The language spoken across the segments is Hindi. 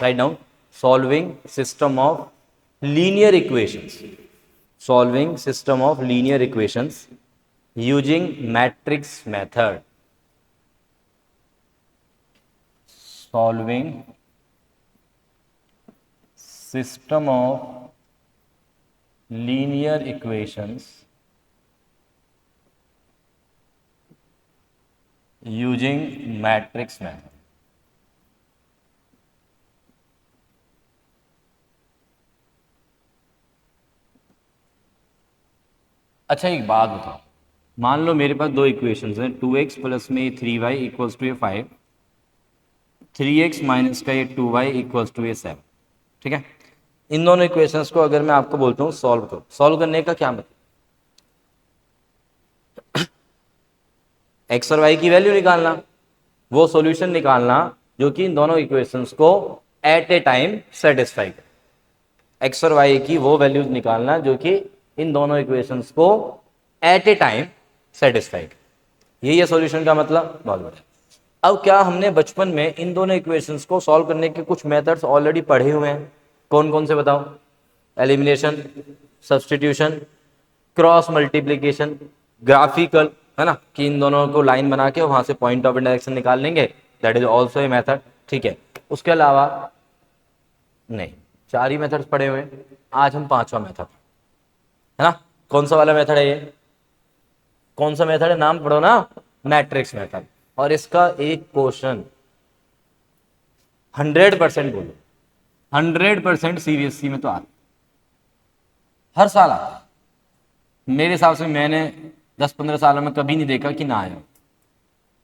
Write down solving system of linear equations, solving system of linear equations using matrix method, solving system of linear equations using matrix method. अच्छा एक बात बताओ, मान लो मेरे पास दो इक्वेशंस हैं, 2x प्लस में 3y इक्वल्स टू ये 5, 3x माइनस का ये 2y इक्वल्स टू ये 7, ठीक है। इन दोनों इक्वेशंस को अगर मैं आपको बोलता हूँ सॉल्व करो, सॉल्व करने का क्या मतलब, x और y की वैल्यू निकालना, वो सॉल्यूशन निकालना जो कि इन दोनों इक्वेशंस को एट ए टाइम सेटिस्फाई करे। x और y की वो वैल्यूज निकालना जो कि इन दोनों इक्वेशंस को एट ए टाइम सेटिस्फाई करे, यही है सॉल्यूशन का मतलब। बहुत बढ़िया। अब क्या हमने बचपन में इन दोनों इक्वेशंस को सॉल्व करने के कुछ मेथड्स ऑलरेडी पढ़े हुए हैं, कौन कौन से बताओ? Elimination, substitution, cross multiplication, graphical, है ना, कि इन दोनों को लाइन बना के वहां से पॉइंट ऑफ इंडायरेक्शन निकाल लेंगे, that is also a method, ठीक है। उसके अलावा नहीं, 4 ही मेथड्स पढ़े हुए हैं, आज हम 5वां मेथड, है ना। कौन सा वाला मेथड है ये, कौन सा मेथड है, नाम पढ़ो ना, मैट्रिक्स मेथड। और इसका एक क्वेश्चन 100% बोलो, 100% सीबीएसई में तो आता, हर साल आता है। मेरे हिसाब से मैंने 10-15 सालों में कभी नहीं देखा कि ना आया,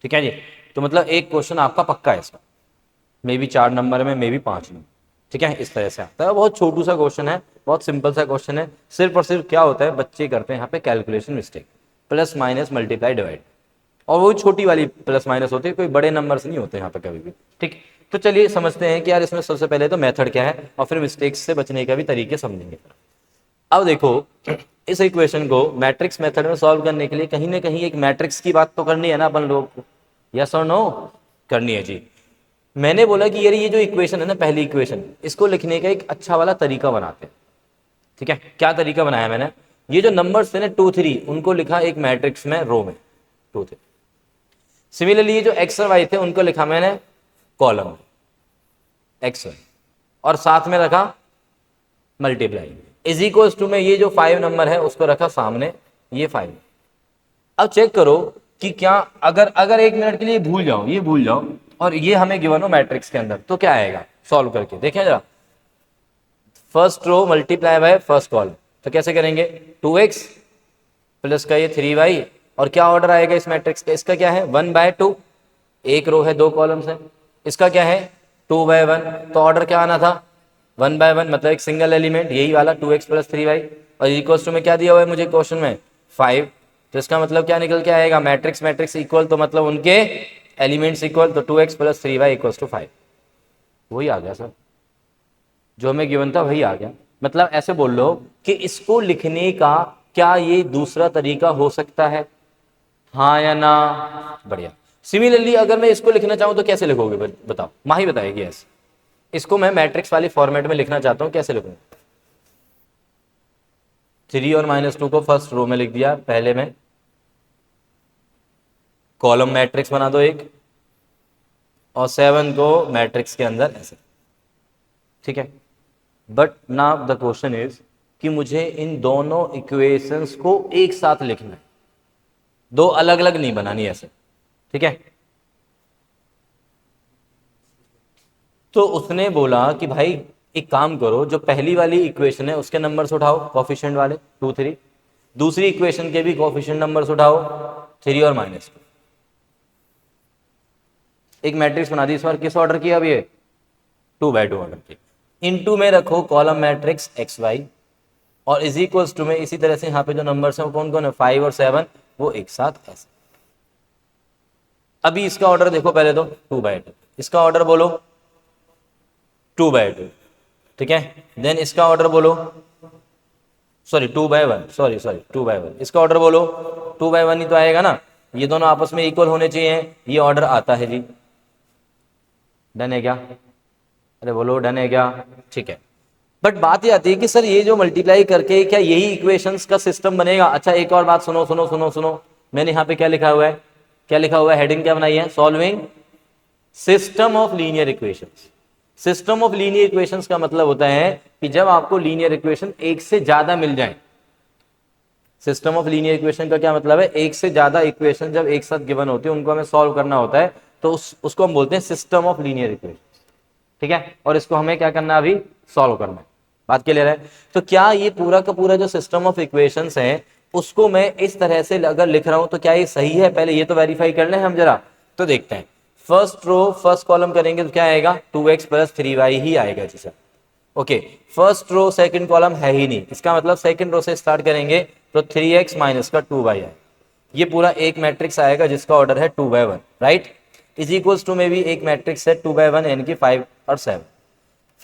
ठीक है जी। तो मतलब एक क्वेश्चन आपका पक्का है इसका, मे बी 4 नंबर में, मे बी 5 नंबर, ठीक है, इस तरह से आता है। बहुत छोटू सा क्वेश्चन है, बहुत सिंपल सा क्वेश्चन है, सिर्फ और सिर्फ क्या होता है, बच्चे करते हैं यहाँ पे calculation mistake, plus minus multiply divide, और वो छोटी वाली प्लस माइनस होती है, कोई बड़े नंबर से नहीं होते यहाँ पे कभी भी, ठीक। तो चलिए समझते हैं कि यार इसमें सबसे पहले तो मेथड क्या है और फिर मिस्टेक्स से बचने का भी तरीके समझेंगे। अब देखो, इस इक्वेशन को मैट्रिक्स मेथड में सॉल्व करने के लिए कहीं ना कहीं एक मैट्रिक्स की बात तो करनी है ना अपन लोगों को, यस और नो, करनी है जी। मैंने बोला कि यार ये जो इक्वेशन है ना, पहली इक्वेशन, इसको लिखने का एक अच्छा वाला तरीका बनाते हैं, ठीक है। क्या तरीका बनाया मैंने, ये जो नंबर्स थे ना 2 3, उनको लिखा एक मैट्रिक्स में रो में 2 3। सिमिलरली ये जो एक्स और वाई थे उनको लिखा मैंने कॉलम में एक्स, और साथ में रखा मल्टीप्लाई, इज इक्वल्स टू में ये जो 5 नंबर है उसको रखा सामने, ये 5। अब चेक करो कि क्या अगर अगर 1 मिनट के लिए भूल जाओ, ये भूल जाओ, और ये हमें गिवन हो मैट्रिक्स के अंदर, तो क्या आएगा सॉल्व करके देखें जरा। First row multiply by first column, तो कैसे करेंगे, 2x प्लस का ये 3y, और क्या ऑर्डर आएगा इस मैट्रिक्स का, इसका क्या है 1/2, एक रो है 2 कॉलम्स है, इसका क्या है 2/1, तो ऑर्डर क्या आना था 1/1, मतलब एक सिंगल एलिमेंट, यही वाला 2x प्लस 3y, और इक्वल्स टू में क्या दिया हुआ है मुझे क्वेश्चन में 5, तो इसका मतलब क्या निकल के आएगा, मैट्रिक्स मैट्रिक्स इक्वल, तो मतलब उनके एलिमेंट्स इक्वल, तो 2x plus 3y equals to 5, वही आ गया सर, जो हमें गिवन था वही आ गया। मतलब ऐसे बोल लो कि इसको लिखने का क्या ये दूसरा तरीका हो सकता है, हाँ या ना, बढ़िया। सिमिलरली अगर मैं इसको लिखना चाहूं तो कैसे लिखोगे बताओ, माही बताएगी ऐसे, इसको मैं मैट्रिक्स वाली फॉर्मेट में लिखना चाहता हूं, कैसे लिखूंगा, 3 और -2 को फर्स्ट रो में लिख दिया पहले में, कॉलम मैट्रिक्स बना दो एक, और 7 को मैट्रिक्स के अंदर ऐसे, ठीक है। But now the question is कि मुझे इन दोनों इक्वेशंस को एक साथ लिखना है, दो अलग अलग नहीं बनानी ऐसे, ठीक है। तो उसने बोला कि भाई एक काम करो, जो पहली वाली इक्वेशन है उसके नंबर्स उठाओ कोफिशिएंट वाले 2 3, दूसरी इक्वेशन के भी कोफिशिएंट नंबर्स उठाओ 3 और -2, एक मैट्रिक्स बना दी। इस बार किस ऑर्डर की, अब ये 2/2 ऑर्डर की, इनटू में रखो कॉलम मैट्रिक्स एक्स वाई, और इज इक्वल्स टू में इसी तरह से यहाँ पे जो नंबर्स हैं वो कौन कौन है 5 और 7, वो एक साथ ऐसे। अभी इसका ऑर्डर देखो पहले तो 2/2, इसका ऑर्डर बोलो 2/2, ठीक है। देन इसका ऑर्डर बोलो, सॉरी 2/1, सॉरी 2/1, इसका ऑर्डर बोलो 2/1 ही तो आएगा ना, ये दोनों आपस में इक्वल होने चाहिए, ये ऑर्डर आता है जी, डन है क्या। अरे बोलो डन है क्या? ठीक है। बट बात ये आती है कि सर ये जो मल्टीप्लाई करके क्या यही इक्वेशंस का सिस्टम बनेगा? अच्छा एक और बात सुनो सुनो सुनो सुनो, मैंने यहाँ पे क्या लिखा हुआ है, क्या लिखा हुआ है, हेडिंग क्या बनाई है, solving system of linear equations. System of linear equations का मतलब होता है कि जब आपको लीनियर इक्वेशन एक से ज्यादा मिल जाए। सिस्टम ऑफ लीनियर इक्वेशन का क्या मतलब है, एक से ज्यादा इक्वेशन जब एक साथ गिवन होती है उनको हमें सॉल्व करना होता है, तो उसको हम बोलते हैं सिस्टम ऑफ लीनियर इक्वेशन। ठीक है, और इसको हमें क्या करना है, अभी सॉल्व करना है। बात क्लियर है? तो क्या ये पूरा का पूरा जो सिस्टम ऑफ इक्वेशंस है उसको मैं इस तरह से अगर लिख रहा हूं तो क्या ये सही है? पहले ये तो वेरीफाई कर लें हम जरा, तो देखते हैं। फर्स्ट रो फर्स्ट कॉलम करेंगे तो क्या आएगा, 2x प्लस 3y ही आएगा जी sir. Okay, first row second column है ही नहीं, इसका मतलब सेकंड रो से स्टार्ट करेंगे तो 3x माइनस का 2y है। ये पूरा एक मैट्रिक्स आएगा जिसका ऑर्डर है 2/1, राइट? इज इक्वल्स टू में भी एक मैट्रिक्स है 2/1 यानी कि 5 और 7।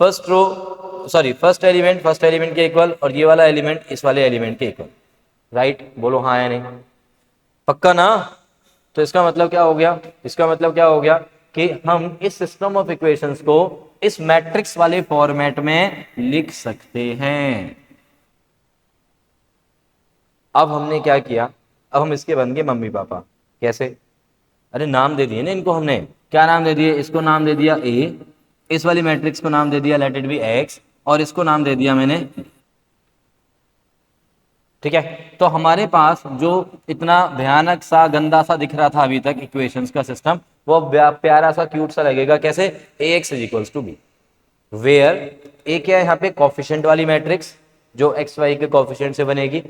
First row sorry first element के इक्वल और ये वाला एलिमेंट इस वाले एलिमेंट के इक्वल, राइट? बोलो हाँ या नहीं, पक्का ना? तो इसका मतलब क्या हो गया, इसका मतलब क्या हो गया कि हम इस सिस्टम ऑफ इक्वेशंस को इस मैट्रिक्स वाले फॉर्मेट में लिख सकते हैं। अब हमने क्या किया, अब हम इसके बन गए मम्मी पापा। कैसे? अरे नाम दे दिए ना इनको हमने, क्या नाम दे दिए, इसको नाम दे दिया ए, इस वाली मैट्रिक्स को नाम दे दिया लेट इट बी एक्स, और इसको नाम दे दिया मैंने। ठीक है, तो हमारे पास जो इतना भयानक सा गंदा सा दिख रहा था अभी तक इक्वेशंस का सिस्टम, वो प्यारा सा क्यूट सा लगेगा। कैसे? A X is equals to B, where A क्या है यहाँ पे, कोफिशिएंट वाली मैट्रिक्स जो एक्स वाई के कोफिशिएंट से बनेगी।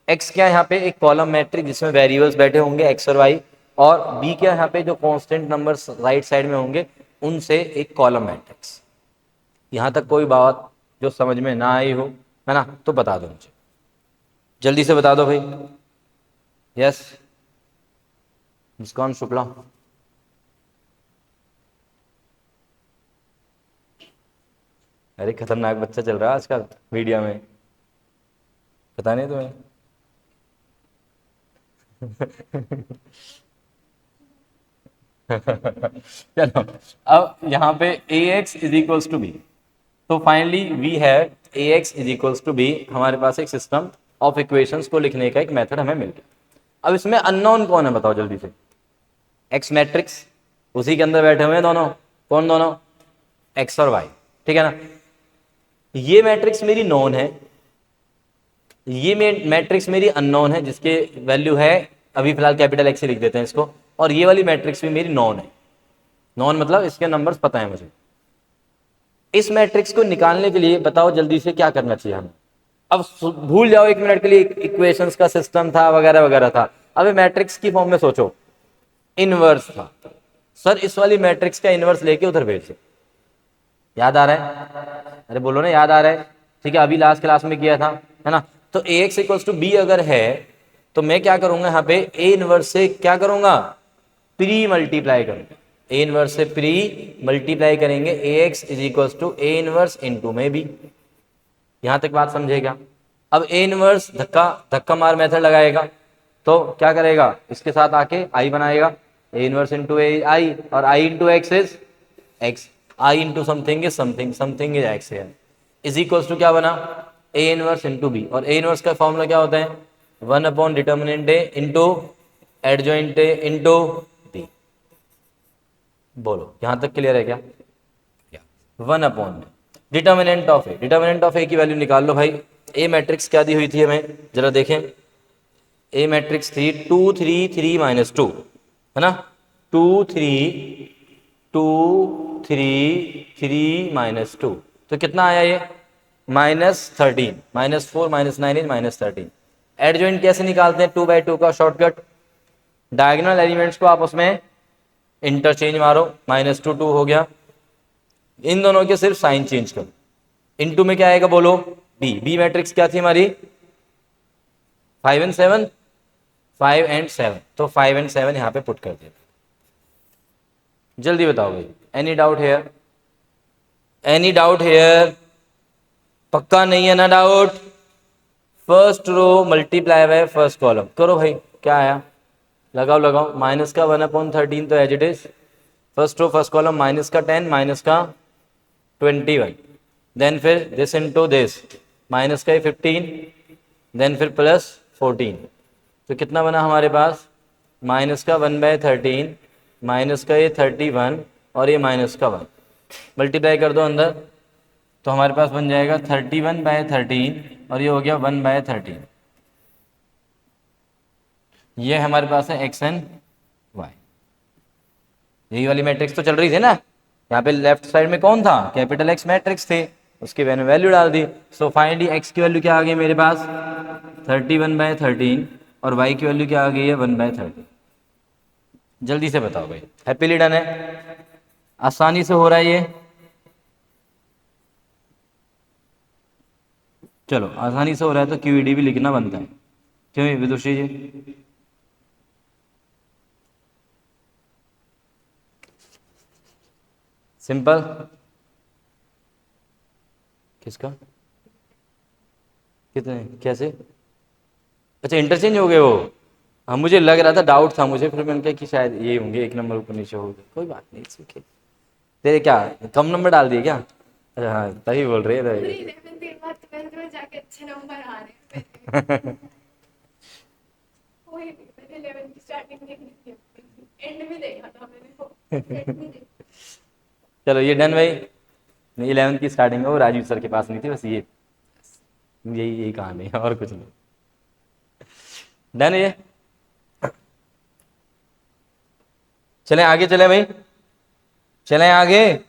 एक्स क्या है यहाँ पे, एक कॉलम मैट्रिक्स जिसमें वेरिएबल्स बैठे होंगे एक्स और वाई, और बी क्या है यहाँ पे, जो कांस्टेंट नंबर्स राइट साइड में होंगे उनसे एक कॉलम मैट्रिक्स। यहां तक कोई बात जो समझ में ना आई हो, है ना, तो बता दो मुझे, जल्दी से बता दो भाई। यस, मुस्कान शुक्ला। अरे खतरनाक बच्चा चल रहा है आजकल मीडिया में, पता नहीं तुम्हें? चलो, अब यहाँ पे A X is equals to B, तो finally we have A X is equals to B. हमारे पास एक सिस्टम ऑफ इक्वेशंस को लिखने का एक मेथड हमें मिल गया। अब इसमें अननोन कौन है बताओ जल्दी से? एक्स मैट्रिक्स, उसी के अंदर बैठे हुए हैं दोनों, कौन दोनों? एक्स और वाई, ठीक है ना? ये मैट्रिक्स मेरी नॉन है, ये मैट्रिक्स मेरी अननोन है जिसके वैल्यू है अभी फिलहाल कैपिटल एक्स से लिख देते हैं इसको, और ये वाली मैट्रिक्स भी मेरी नॉन है। नॉन मतलब इसके नंबर्स पता है मुझे। इस मैट्रिक्स को निकालने के लिए बताओ जल्दी से क्या करना चाहिए हमें? अब भूल जाओ एक मिनट के लिए इक्वेशंस का सिस्टम था वगैरह वगैरह था, अब मैट्रिक्स की फॉर्म में सोचो। इनवर्स था सर, इस वाली मैट्रिक्स का इनवर्स लेके उधर भेज दो। याद आ रहा है? अरे बोलो ना, याद आ रहा है? ठीक है, अभी लास्ट क्लास में किया था, है ना? तो A x equals to B अगर है तो मैं क्या करूंगा यहाँ पे, ए इनवर्स से क्या करूंगा, प्री मल्टीप्लाई करूंगा। ए इनवर्स से प्री मल्टीप्लाई करेंगे, A X is equals to A inverse into में बी। यहां तक बात समझेगा? अब ए इनवर्स धक्का धक्का मार मेथड लगाएगा तो क्या करेगा, इसके साथ आके आई बनाएगा, ए इनवर्स इनटू ए आई, और आई into x is x, I into something is something, something is x है, इज इक्वल्स टू क्या बना, ए इनवर्स इंटू बी। और ए इनवर्स का फॉर्मूला क्या होता है, 1 upon determinant A into adjoint A into B. बोलो यहां तक क्लियर है क्या? 1 upon determinant of A, determinant of A की वैल्यू निकाल लो भाई। ए मैट्रिक्स क्या दी हुई थी हमें, जरा देखें। ए मैट्रिक्स थी 2 3 3 माइनस 2, है ना? 2 3 2 3 3 माइनस 2, तो कितना आया ये, -13, -4 -9 इज -13। एडजॉइंट कैसे निकालते हैं, 2/2 का शॉर्टकट, डायगोनल एलिमेंट्स को आपस में इंटरचेंज मारो, -2 2 हो गया, इन दोनों के सिर्फ साइन चेंज करो। इनटू में क्या आएगा बोलो, बी। बी मैट्रिक्स क्या थी हमारी, 5 and 7, 5 and 7, तो 5 and 7 यहां पे पुट कर दिया। जल्दी बताओ भाई, any doubt here, any doubt here? पक्का नहीं है ना doubt? First row multiply by first column करो भाई, क्या आया, लगाओ लगाओ। माइनस का 1/13 तो as it is, first row first column minus का 10 माइनस का 21, देन फिर दिस इनटू दिस, माइनस का ये 15, देन फिर प्लस 14, तो कितना बना हमारे पास, माइनस का 1/13, माइनस का ये 31 और ये माइनस का 1, मल्टीप्लाई कर दो अंदर, तो हमारे पास बन जाएगा 31/13 और ये हो गया 1/13। ये हमारे पास है एक्स एंड वाई। यही वाली मैट्रिक्स तो चल रही थी ना, यहाँ पे लेफ्ट साइड में कौन था, कैपिटल एक्स मैट्रिक्स थे, उसकी मैंने वैल्यू डाल दी। सो फाइनली एक्स की वैल्यू क्या आ गई मेरे पास 31/13 और वाई की वैल्यू क्या आ गई है 1/13। जल्दी से बताओ भाई, हैप्पीली डन है, आसानी से हो रहा है ये। चलो आसानी से हो रहा है तो क्यूईडी भी लिखना बनता है, क्यों विदुषी जी? सिंपल। किसका, कितने, कैसे? अच्छा इंटरचेंज हो गए वो, हाँ मुझे लग रहा था, डाउट था मुझे, फिर मैंने कहा कि शायद ये होंगे, एक नंबर ऊपर नीचे हो गए, कोई बात नहीं, इट्स ओके। तेरे क्या कम नंबर डाल दिए क्या? अच्छा हाँ तभी बोल रही है जाके अच्छे नंबर आ रहे हैं। वही मैंने 11 की स्टार्टिंग देख ली थी, एंड में देखा था मैंने वो। चलो ये डन भाई। 11 की स्टार्टिंग में वो राजीव सर के पास नहीं थी, बस ये यही कहानी है और कुछ नहीं। डन ये, चले आगे, चले भाई, चले आगे।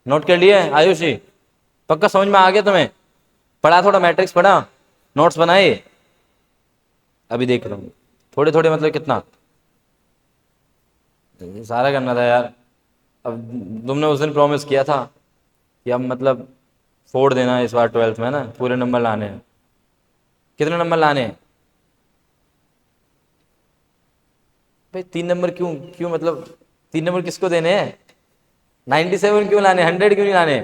नोट कर लिए आयुषी? पक्का समझ में आ गया तुम्हें? पढ़ा थोड़ा मैट्रिक्स पढ़ा, नोट्स बनाए? अभी देख रहा हूँ थोड़े थोड़े, मतलब कितना सारा करना था यार। अब तुमने उस दिन प्रॉमिस किया था कि अब मतलब फोड़ देना है इस बार 12th में ना, पूरे नंबर लाने हैं। कितने नंबर लाने हैं भाई? 3 नंबर क्यों, क्यों मतलब 3 नंबर किसको देने हैं? 97 क्यों लाने, 100 क्यों नहीं लाने?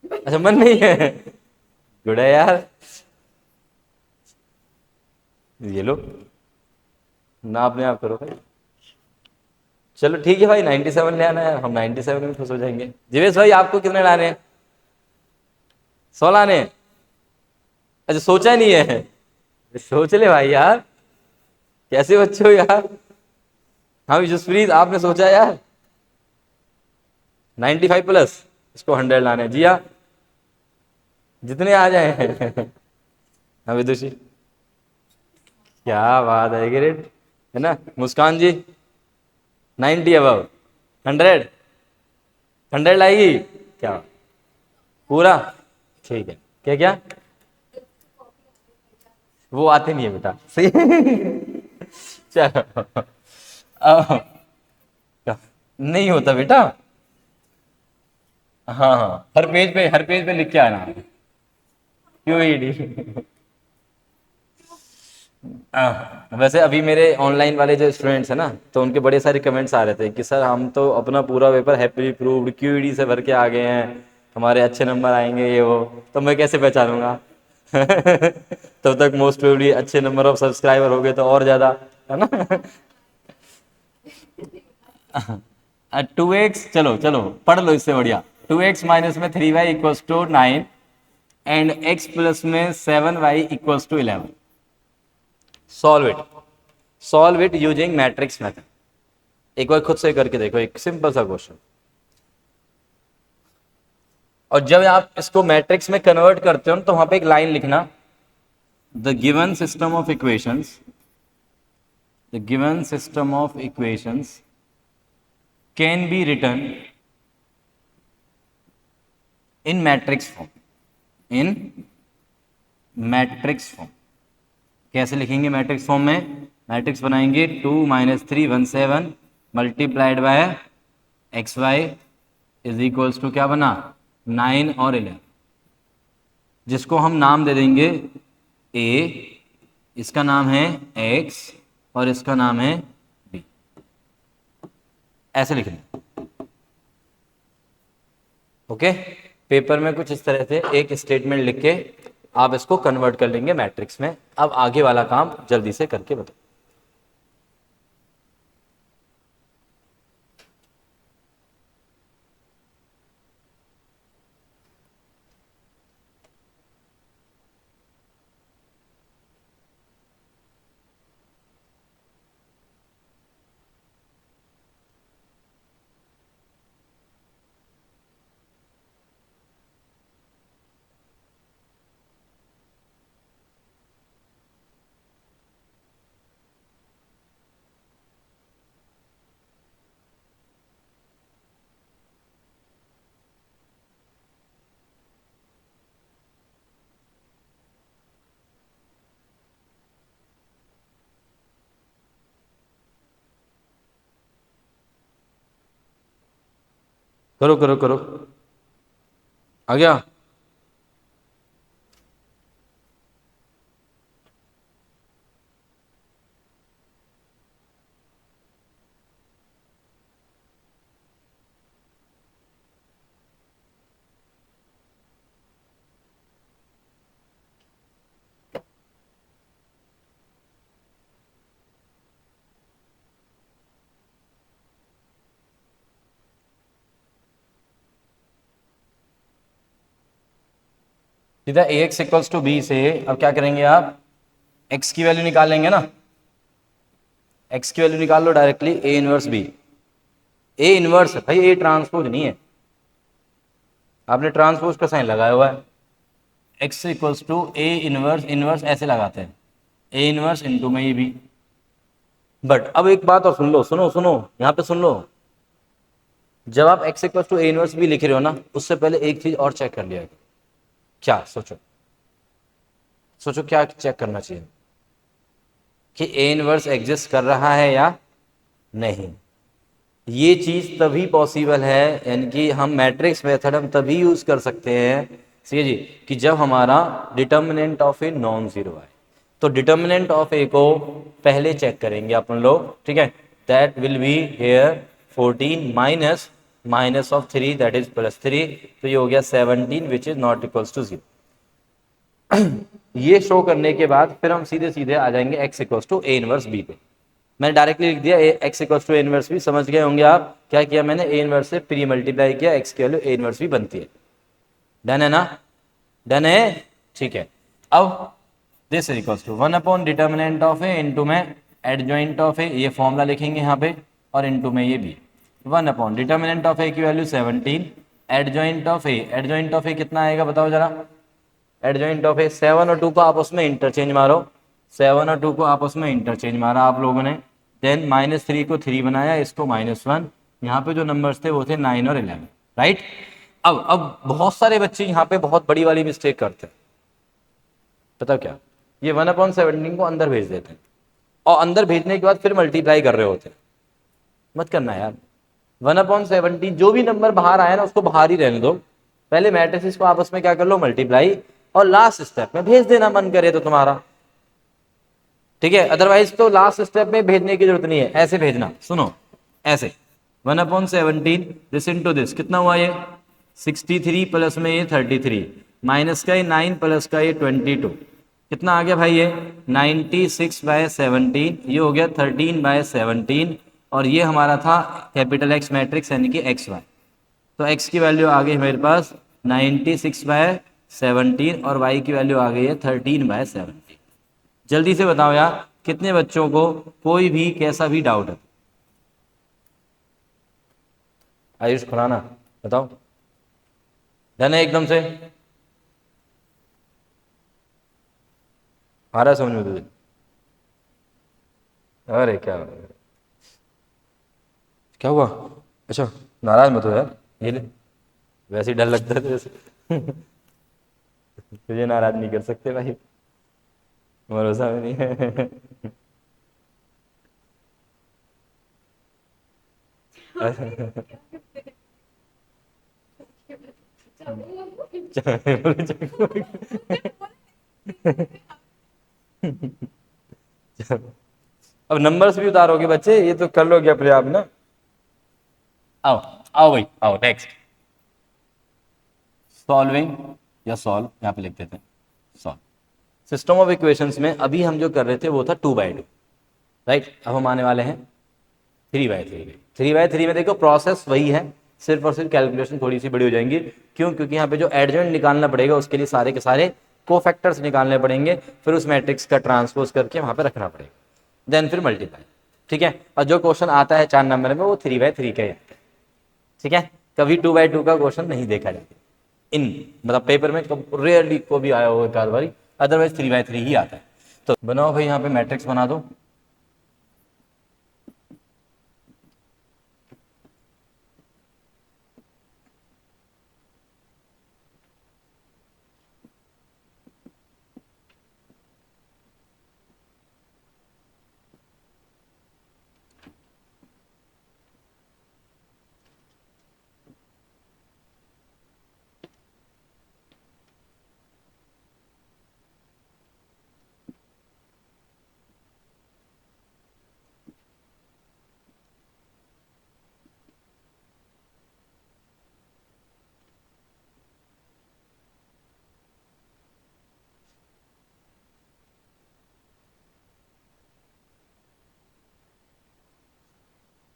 अच्छा मन नहीं है, गुड है यार, ये लो ना, अपने आप करो भाई। चलो ठीक है भाई, 97 ले आना है, हम 97 में खुश हो जाएंगे। जीवेश भाई आपको कितने लाने हैं? 100 लाने हैं? अच्छा सोचा नहीं है, सोच ले भाई यार, कैसे बच्चे हो यार। हाँ जसप्रीत आपने सोचा यार, 95 प्लस इसको 100 लाने हैं जी। हाँ जितने आ जाए। हाँ विदुषी, क्या बात है, ग्रेट है ना। मुस्कान जी 90 अबव, 100 लाएगी क्या? पूरा ठीक है, क्या क्या? वो आते नहीं है बेटा, सही। चलो नहीं होता बेटा, हाँ हाँ हर पेज पे लिख के आना क्यूईडी। वैसे अभी मेरे ऑनलाइन वाले जो स्टूडेंट्स हैं ना, तो उनके बड़े सारे कमेंट्स आ रहे थे कि सर हम तो अपना पूरा पेपर हैप्पीली प्रूव्ड क्यूईडी से भर के आ गए हैं, हमारे अच्छे नंबर आएंगे ये वो, तो मैं कैसे पहचानूंगा? तब तक मोस्ट प्रोबेबली अच्छे नंबर ऑफ सब्सक्राइबर हो गए तो और ज्यादा, है ना। 2x, चलो चलो पढ़ लो इससे बढ़िया। 2x माइनस में 3y equals to 9 and x plus में 7y equals to 11। Solve it using matrix method. एक बार खुद से करके देखो, एक सिंपल सा क्वेश्चन। और जब आप इसको मैट्रिक्स में कन्वर्ट करते हो तो वहां पे एक लाइन लिखना, the given system of equations, the given system of equations can be written in matrix form, in matrix form। कैसे लिखेंगे मैट्रिक्स फॉर्म में? मैट्रिक्स बनाएंगे 2 - 3 1 7 multiplied by x y is equals to क्या बना 9 और 11, जिसको हम नाम दे देंगे ए, इसका नाम है एक्स और इसका नाम है बी। ऐसे लिखना, ओके। पेपर में कुछ इस तरह से एक स्टेटमेंट लिख के आप इसको कन्वर्ट कर लेंगे मैट्रिक्स में। अब आगे वाला काम जल्दी से करके बताओ। करो करो करो, आ गया। सीधा ए एक्स इक्वल्स टू बी से अब क्या करेंगे आप, एक्स की वैल्यू निकाल लेंगे ना, एक्स की वैल्यू निकाल लो directly, A inverse B. A inverse है भाई, ए ट्रांसपोज नहीं है, आपने ट्रांसपोज का साइन लगाया हुआ है। X equals to A inverse, inverse ऐसे लगाते हैं, ए इनवर्स इनटू में ये भी। बट अब एक बात और सुन लो, सुनो सुनो, यहाँ पे सुन लो, जब आप x equals to A inverse भी लिख रहे हो ना, उससे पहले एक चीज और चेक कर लिया, क्या सोचो, सोचो क्या चेक करना चाहिए, कि ए इनवर्स एग्जिस्ट कर रहा है या नहीं। ये चीज तभी पॉसिबल है, यानी कि हम मैट्रिक्स मेथड हम तभी यूज कर सकते हैं, ठीक है जी, कि जब हमारा determinant of a non zero आए। तो डिटर्मिनेंट ऑफ ए को पहले चेक करेंगे अपन लोग, ठीक है। That will be here 14 minus minus of 3 that is +3, तो ये हो गया 17 which is not equals to 0। ये शो करने के बाद फिर हम सीधे सीधे आ जाएंगे x equals to A inverse B पे। मैंने डायरेक्टली लिख दिया x equals to A inverse B, समझ गए होंगे आप क्या किया मैंने, ए इनवर्स से प्री मल्टीप्लाई किया, एक्स की वैल्यू ए इनवर्स बी बनती है। डन है ना, डन है, ठीक है। अब this is equals to 1 upon determinant of A into में एडजॉइंट ऑफ ए, ये फॉर्मूला लिखेंगे यहाँ पे, और इनटू में ये भी 1 अपॉन डिटर्मिनेंट ऑफ ए की value 17, adjoint of A, adjoint of A कितना आएगा बताओ जरा, एडजॉइंट ऑफ ए 7 और 2 को आपस में इंटरचेंज मारो, 7 और 2 को आपस में इंटरचेंज मारा आप लोगों ने, देन -3 को 3 बनाया, इसको -1, यहाँ पे जो नंबर्स थे वो थे 9 और 11, राइट। अब बहुत सारे बच्चे यहाँ पे बहुत बड़ी वाली मिस्टेक करते हैं, पता क्या, ये 1/17 को अंदर भेज देते हैं, और अंदर भेजने के बाद फिर मल्टीप्लाई कर रहे होते हैं। मत करना यार, 1/17 जो भी नंबर बाहर आया ना उसको बाहर ही रहने दो, पहले मैट्रिसेस को आपस में क्या कर लो, मल्टीप्लाई, और लास्ट स्टेप में भेज देना मन करे तो तुम्हारा, ठीक है। अदरवाइज तो लास्ट स्टेप में भेजने की जरूरत नहीं है, ऐसे भेजना, सुनो ऐसे 1/17 दिस इंटू दिस, कितना हुआ ये 63 प्लस में ये 33, माइनस का ये 9 प्लस का ये 22, कितना आ गया भाई ये 96/17, ये हो गया 13/17, और ये हमारा था कैपिटल एक्स मैट्रिक्स यानी कि एक्स वाई। तो x की वैल्यू आ गई मेरे पास 96/17 और y की वैल्यू आ गई है 13/17। जल्दी से बताओ यार, कितने बच्चों को कोई भी कैसा भी डाउट है, आयुष खुराना बताओ, डन है एकदम से, आ रहा है समझ में तुझे, अरे क्या क्या हुआ, अच्छा नाराज मत हो यार, ये ले, वैसे ही डर लगता है तुझे तुझे नाराज नहीं कर सकते भाई, भरोसा भी नहीं है अब नंबर्स भी उतारोगे बच्चे, ये तो कर लोगे अपने आप ना। आओ आओ भाई आओ, नेक्स्ट सॉल्विंग, या सॉल्व यहाँ पे लिख देते हैं, सॉल्व सिस्टम ऑफ इक्वेशंस में अभी हम जो कर रहे थे वो था 2/2, राइट। अब हम आने वाले हैं 3/3। 3/3 में देखो प्रोसेस वही है, सिर्फ और सिर्फ कैलकुलेशन थोड़ी सी बड़ी हो जाएंगी, क्यों, क्योंकि यहाँ पे जो एडजॉइंट निकालना पड़ेगा उसके लिए सारे के सारे कोफैक्टर्स निकालने पड़ेंगे, फिर उस मैट्रिक्स का ट्रांसपोज करके वहां पे रखना पड़ेगा, देन फिर मल्टीप्लाई, ठीक है। और जो क्वेश्चन आता है 4 नंबर में वो 3/3 का ही आता है, ठीक है। कभी 2/2 का क्वेश्चन नहीं देखा जाता इन, मतलब पेपर में रेयरली को भी आया होगा एक आध बारी, अदरवाइज 3/3 ही आता है। तो बनाओ भाई यहाँ पे मैट्रिक्स बना दो,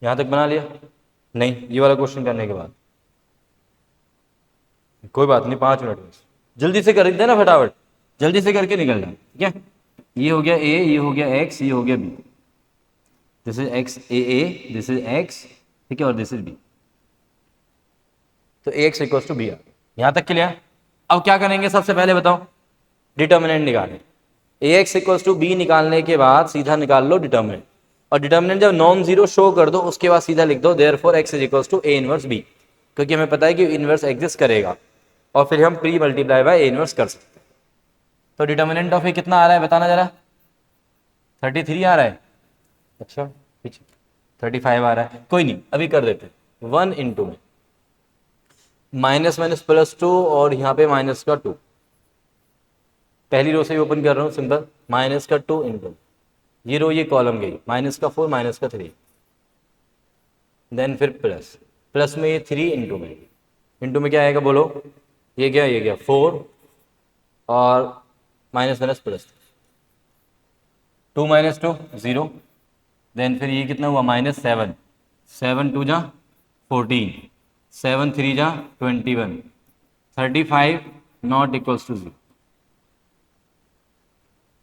यहाँ तक बना लिया? नहीं, ये वाला क्वेश्चन करने के बाद कोई बात नहीं, 5 मिनट में जल्दी से कर देना फटाफट, जल्दी से करके निकल जाए, ठीक है। ये हो गया ए, ये हो गया एक्स, ये हो गया B, this is X A, this is X, ठीक है, और दिस इज बी। तो A x equals to B R, यहाँ तक क्लियर। अब क्या करेंगे, सबसे पहले बताओ डिटर्मिनेंट निकालें। A x equals to B निकालने के बाद सीधा निकाल लो डिटर्मिनेंट, और डिटर्मिनेंट जब नॉन जीरो शो कर दो उसके बाद सीधा लिख दो therefore x is equals to A inverse B, क्योंकि हमें पता है कि इनवर्स एग्जिस्ट करेगा और फिर हम pre multiply by A inverse कर सकते हैं। तो डिटर्मिनेंट ऑफ ए कितना आ रहा है बताना जरा? 33 आ रहा है, अच्छा पीछे 35 आ रहा है, कोई नहीं अभी कर देते। 1 इंटू में माइनस माइनस प्लस 2 और यहाँ पे माइनस का 2, पहली रो से ही ओपन कर रहा हूँ सिंपल, माइनस का 2 इंटू ये रो, ये कॉलम गई, माइनस का 4 माइनस का 3, देन फिर प्लस, प्लस में ये 3 इंटू में, इंटू में क्या आएगा बोलो? ये गया 4 और minus minus plus 2 minus 2 0, then फिर ये कितना हुआ -7, 7 2 जा 14, 7 3 जा 21, 35 not equals to 0।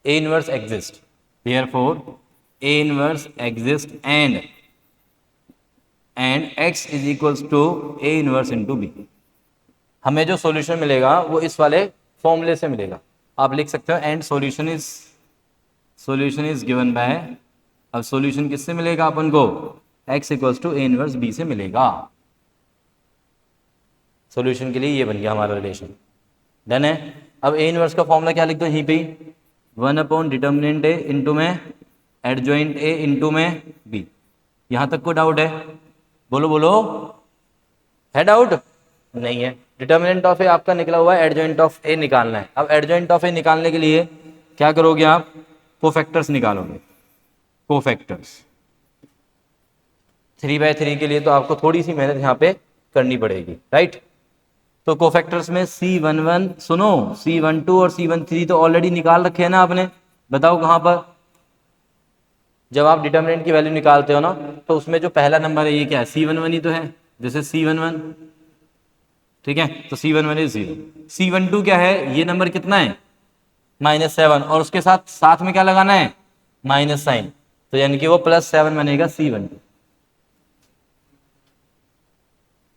A inverse exists, therefore A inverse exists and x is equals to A inverse into B। हमें जो सॉल्यूशन मिलेगा वो इस वाले फॉर्मूले से मिलेगा, आप लिख सकते हो and solution is given by, अब सॉल्यूशन किससे मिलेगा अपन को? x equals to A inverse B से मिलेगा। सॉल्यूशन के लिए ये बन गया हमारा रिलेशन, डन है। अब A इनवर्स का फॉर्मूला क्या लिख दो यहीं पे, 1 अपॉन डिटर्मिनेंट ए इंटू में एडजॉइंट ए इंटू में बी। यहां तक कोई डाउट है? बोलो बोलो, है डाउट? नहीं है। डिटर्मिनेंट ऑफ ए आपका निकला हुआ है, एडजॉइंट ऑफ ए निकालना है। अब एडजॉइंट ऑफ ए निकालने के लिए क्या करोगे आप? कोफैक्टर्स निकालोगे, कोफैक्टर्स 3/3 के लिए तो आपको थोड़ी सी मेहनत यहाँ पे करनी पड़ेगी, राइट। तो कोफैक्टर्स में C11 सुनो, C12 और C13 तो ऑलरेडी निकाल रखे हैं ना आपने, बताओ कहाँ पर? जब आप डिटर्मिनेंट की वैल्यू निकालते हो ना तो उसमें जो पहला नंबर है ये क्या है? C11 ही तो है, दिस इज C11, ठीक है। तो C11 इज 0, C12 क्या है? ये नंबर कितना है? -7, और उसके साथ में क्या लगाना है? माइनस साइन, तो यानी कि वो +7 बनेगा C12।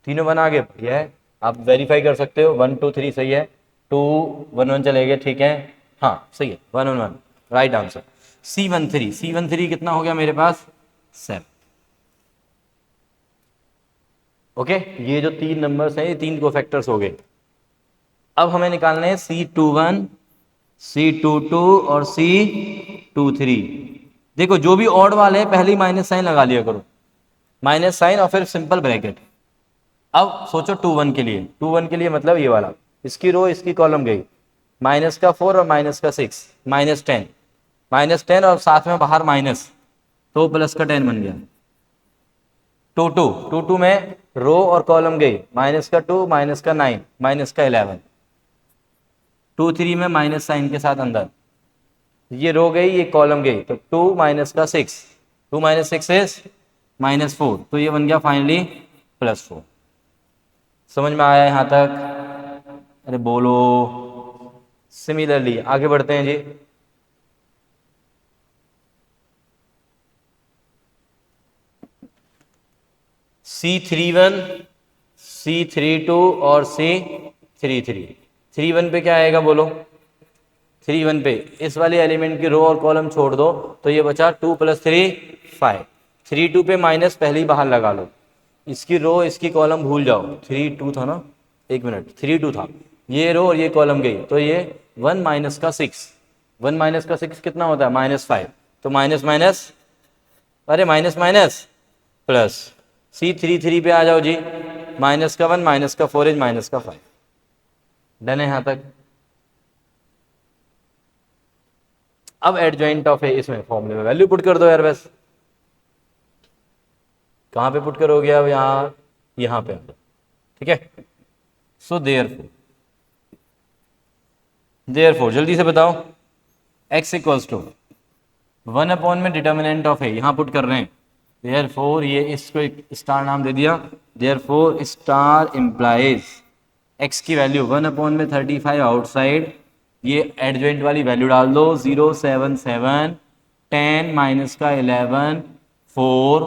तीनों बना के बढ़िया है, आप वेरीफाई कर सकते हो। 1 2 3 सही है, 2 1 1 चलेगा, ठीक है, हाँ सही है, 1 1 1 राइट आंसर। C13 कितना हो गया मेरे पास? 7। ओके, ये जो 3 नंबर्स हैं ये 3 कोफैक्टर्स हो गए। अब हमें निकालने हैं C21, C22 और C23। देखो जो भी ऑड वाले हैं पहले ही माइनस साइन लगा लिया करो, माइनस साइन और फिर सिंपल ब्रैकेट। अब सोचो 21 के लिए, 21 के लिए मतलब ये वाला, इसकी रो इसकी कॉलम गई, माइनस का 4 और माइनस का 6, -10 और साथ में बाहर माइनस, तो प्लस का 10 बन गया। 22 में रो और कॉलम गई, माइनस का 2 माइनस का 9 माइनस का 11, 23 में माइनस साइन के साथ अंदर, ये रो गई ये कॉलम गई, तो 2 माइनस का 6, 2 माइनस 6 इज -4, तो ये बन गया फाइनली +4। समझ में आया यहां तक? अरे बोलो। सिमिलरली आगे बढ़ते हैं जी। C31, C32 और C33। 31 पे क्या आएगा बोलो? 31 पे इस वाले एलिमेंट की रो और कॉलम छोड़ दो तो ये बचा 2 + 3 5। 32 पे माइनस पहले ही बाहर लगा लो, इसकी रो इसकी कॉलम भूल जाओ। 32 था ना, 1 मिनट, 32 था, ये रो और ये कॉलम गई, तो ये 1 माइनस का 6, 1 माइनस का 6 कितना होता है? -5, तो माइनस माइनस, अरे माइनस माइनस प्लस। C33 पे आ जाओ जी, माइनस का 1 माइनस का 4 इज माइनस का 5। डन है यहां तक? अब एडजॉइंट ऑफ ए इसमें फॉर्मूले में वैल्यू पुट कर दो यार, बस कहां पे पुट करोगे अब? यहां पे, ठीक है। सो देयरफॉर जल्दी से बताओ, x इक्वल्स टू 1 अपॉन में डिटर्मिनेंट ऑफ ए यहां पुट कर रहे हैं, देयरफॉर ये इसको एक स्टार नाम दे दिया, देयरफॉर स्टार इम्प्लाइज x की वैल्यू 1/35 आउटसाइड, ये एडजॉइंट वाली वैल्यू डाल दो 077 10 माइनस का 11 4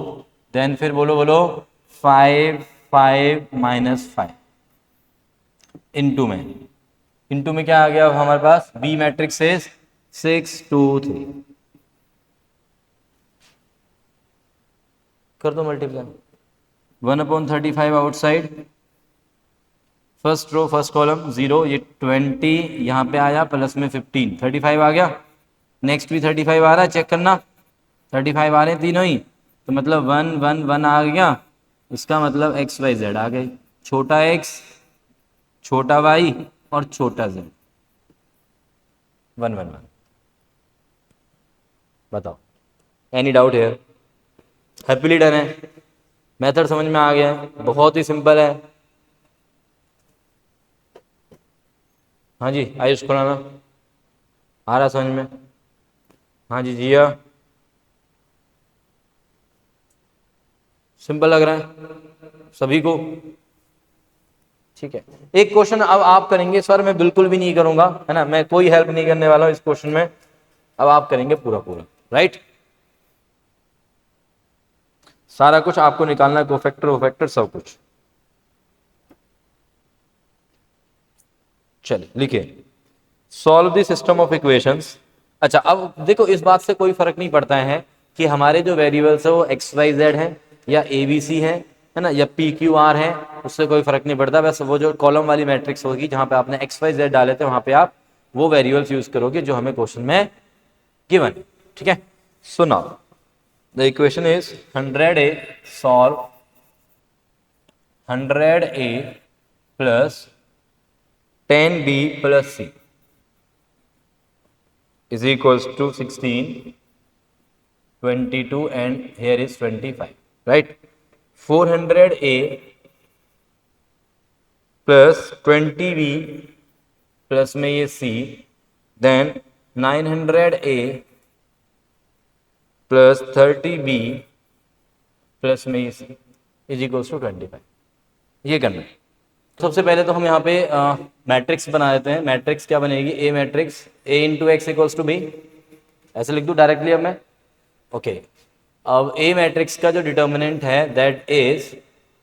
देन फिर बोलो बोलो 5 5 माइनस 5 इनटू में क्या आ गया अब हमारे पास बी मैट्रिक्स से 6 2 3 कर दो multiply 1/35 outside, first row first column 0, ये 20 यहाँ पे आया प्लस में 15 35 आ गया, नेक्स्ट भी 35 आ रहा है, चेक करना 35 आ रहे हैं तीनों ही, तो मतलब 1 1 1 आ गया, इसका मतलब एक्स वाई जेड आ गई, छोटा x छोटा y और छोटा z 1 1 1। बताओ any doubt here? Happily done है, मेथड समझ में आ गया है, बहुत ही सिंपल है। हाँ जी आयुष खुराना आ रहा समझ में? हाँ जी जिया, सिंपल लग रहा है सभी को? ठीक है, एक क्वेश्चन अब आप करेंगे सर, मैं बिल्कुल भी नहीं करूंगा, है ना, मैं कोई हेल्प नहीं करने वाला हूं इस क्वेश्चन में, अब आप करेंगे पूरा पूरा, राइट? सारा कुछ आपको निकालना है, कोफैक्टर वोफैक्टर सब कुछ। चलिए लिखिए, solve the system of equations. अच्छा अब देखो इस बात से कोई फर्क नहीं पड़ता है कि हमारे जो वेरिएबल्स है वो एक्स वाई जेड है या ए बी सी है ना, या पी क्यू आर है, उससे कोई फर्क नहीं पड़ता। बस वो जो कॉलम वाली मैट्रिक्स होगी जहां पे आपने एक्स वाई जेड डाले थे वहां पे आप वो वेरिएबल्स यूज करोगे जो हमें क्वेश्चन में गिवन, ठीक है? So now the equation is 100A solve 100A plus 10B plus C is equals to 16, 22 and here is 25, right? 400A plus 20B plus में ये C, then 900A plus 30B plus में ये C is equals to 25। ये करना है। सबसे पहले तो हम यहाँ पे मैट्रिक्स बना देते हैं। मैट्रिक्स क्या बनेगी? A matrix A into X equals to B, ऐसे लिख दूँ डायरेक्टली अब मैं? ओके, अब ए मैट्रिक्स का जो डिटर्मिनेंट है दैट इज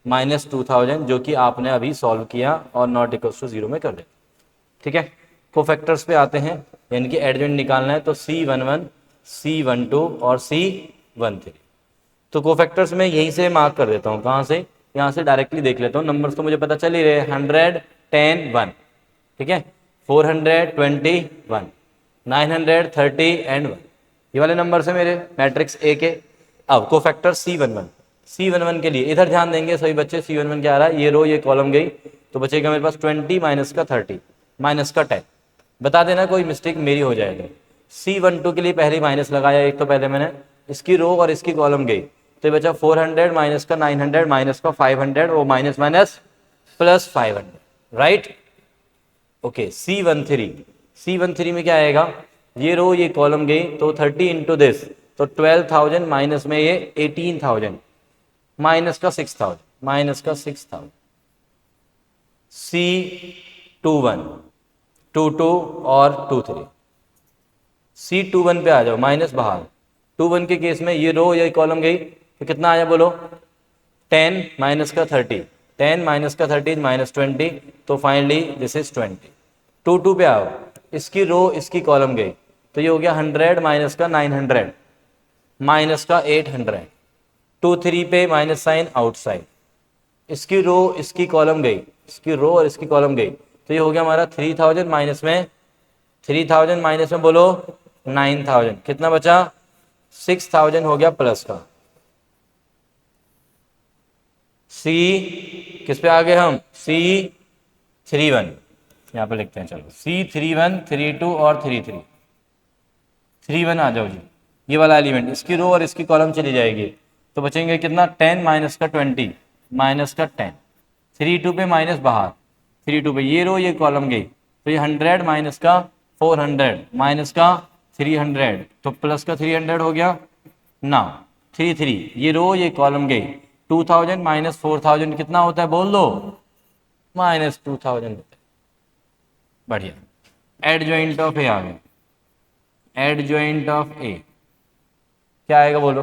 -2000, जो कि आपने अभी सॉल्व किया और नॉट इक्वल्स टू 0 में कर दिया, ठीक है? कोफैक्टर्स पे आते हैं, यानी कि एडजॉइंट निकालना है, तो C11 C12 और C13। तो कोफैक्टर्स में यहीं से मार्क कर देता हूँ, कहाँ से? यहाँ से डायरेक्टली देख लेता हूँ, नंबर्स तो मुझे पता चल ही रहे, 100 10 1, ठीक है, 421 930 एंड 1, ये वाले नंबर है मेरे मैट्रिक्स ए के। अब कोफैक्टर C11 के लिए इधर ध्यान देंगे सभी बच्चे, C11 क्या आ रहा है, ये रो ये कॉलम गई, तो बचेगा मेरे पास 20 माइनस का 30 माइनस का 10, बता देना कोई मिस्टेक मेरी हो जाएगी। C12 के लिए पहले माइनस लगाया एक, तो पहले मैंने इसकी रो और इसकी कॉलम गई, तो ये बचा 400 माइनस का 900 माइनस का 500, वो minus minus plus 500, right? Okay, C13 में क्या आएगा, ये रो ये कॉलम गई, तो 30 इंटू दिस, तो 12,000 माइनस में ये 18,000 माइनस का 6,000 माइनस का 6,000। C21 22 और 23, C21 पे आ जाओ, माइनस बाहर, 21 के केस में ये रो ये कॉलम गई, तो कितना आया बोलो? 10 माइनस का 30, 10 माइनस का 30 माइनस 20, तो फाइनली दिस इज 20। 22 पे आओ, इसकी रो इसकी कॉलम गई, तो ये हो गया 100 माइनस का 900 माइनस का 800। 23 पे माइनस साइन आउटसाइड, इसकी रो इसकी कॉलम गई, इसकी रो और इसकी कॉलम गई, तो ये हो गया हमारा 3000 माइनस में 3000 माइनस में बोलो 9000, कितना बचा? 6000 हो गया प्लस का। C किस पे आ गए हम? C31 यहाँ पे लिखते हैं, चलो C31 32 और 33 31 आ जाओ जी, ये वाला एलिमेंट, इसकी रो और इसकी कॉलम चली जाएगी, तो बचेंगे कितना? 10 माइनस का 20 माइनस का 10, 32 पे माइनस बाहर, 32 पे ये रो ये कॉलम गई, तो ये 100 माइनस का 400 माइनस का 300, तो प्लस का 300 हो गया ना, 3 ये रो ये कॉलम गई। 2000 माइनस 4000 कितना होता है बोल दो, माइनस 2000 होता है। बढ़िया। एडजॉइंट ऑफ ए आ गया। एडजॉइंट ऑफ ए क्या आएगा बोलो,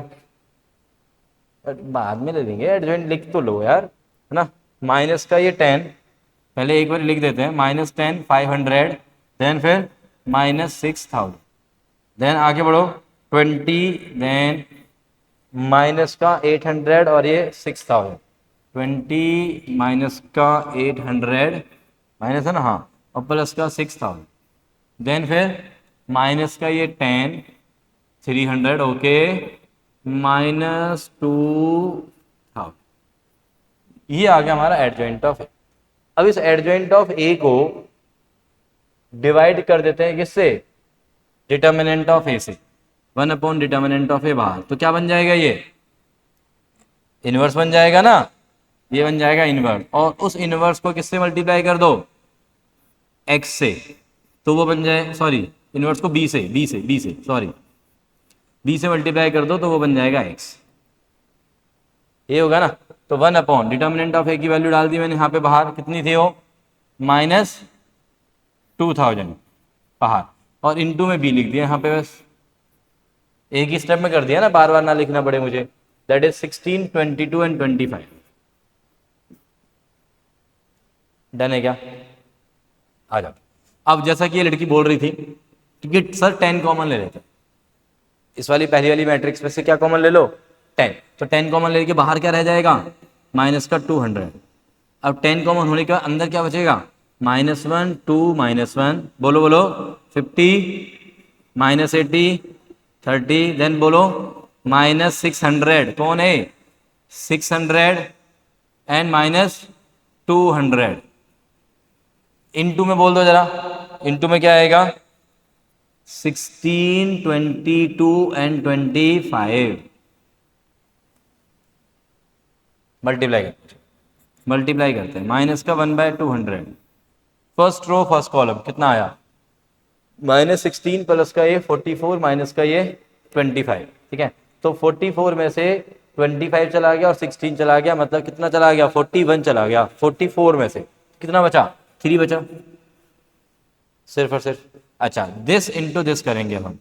बाद में ले लेंगे, एडजॉइंट लिख तो लो यार, है ना। माइनस का ये 10, पहले एक बार लिख देते हैं, -10 500, देन फिर -6000, देन आगे बढ़ो 20, देन माइनस का 800 और ये 6000, 20 माइनस का 800 माइनस है ना, हाँ, और प्लस का 6000, देन फिर माइनस का ये 10 300, ओके, -2000। ये आ गया हमारा एडजॉइंट ऑफ ए। अब इस एडजॉइंट ऑफ ए को डिवाइड कर देते हैं किससे, डिटर्मिनेंट ऑफ ए से, 1 डिटर्मिनेंट ऑफ ए बाहर, तो क्या बन जाएगा, ये इनवर्स बन जाएगा ना, ये बन जाएगा इनवर्स, और उस इनवर्स को किससे मल्टीप्लाई कर दो, एक्स से, तो वो बन जाए, सॉरी इनवर्स को बी से सॉरी बी से मल्टीप्लाई कर दो तो वो बन जाएगा एक्स, ये होगा ना। तो 1 डिटर्मिनेंट ऑफ ए की वैल्यू डाल दी मैंने यहाँ पे बाहर, कितनी थी वो, -2000 बाहर, और इनटू में बी लिख दिया यहाँ पे, बस एक ही स्टेप में कर दिया ना, बार बार ना लिखना पड़े मुझे। That is 16 22 and 25। डन है क्या, आ जाओ। अब जैसा कि ये लड़की बोल रही थी कि सर 10 कॉमन ले लेते, इस वाली पहली वाली मैट्रिक्स में से क्या कॉमन ले लो, 10, तो 10 कॉमन लेके बाहर क्या रह जाएगा, माइनस का 200। अब 10 कॉमन होने के बाद अंदर क्या बचेगा, -1 2 -1, बोलो बोलो 50 -80 30, देन बोलो -600, कौन है 600 एंड -200, इनटू में बोल दो जरा, इनटू में क्या आएगा, 16 22 एंड 25, मल्टीप्लाई करते हैं, माइनस का 1/200, फर्स्ट रो फर्स्ट कॉलम कितना आया, -16 प्लस का ये 44 माइनस का ये 25, ठीक है। तो 44 में से 25 चला गया और 16 चला गया, मतलब कितना चला गया, 41 चला गया। 44 में से कितना बचा, 3 बचा, सिर्फ और सिर्फ। अच्छा, दिस इंटू दिस करेंगे हम,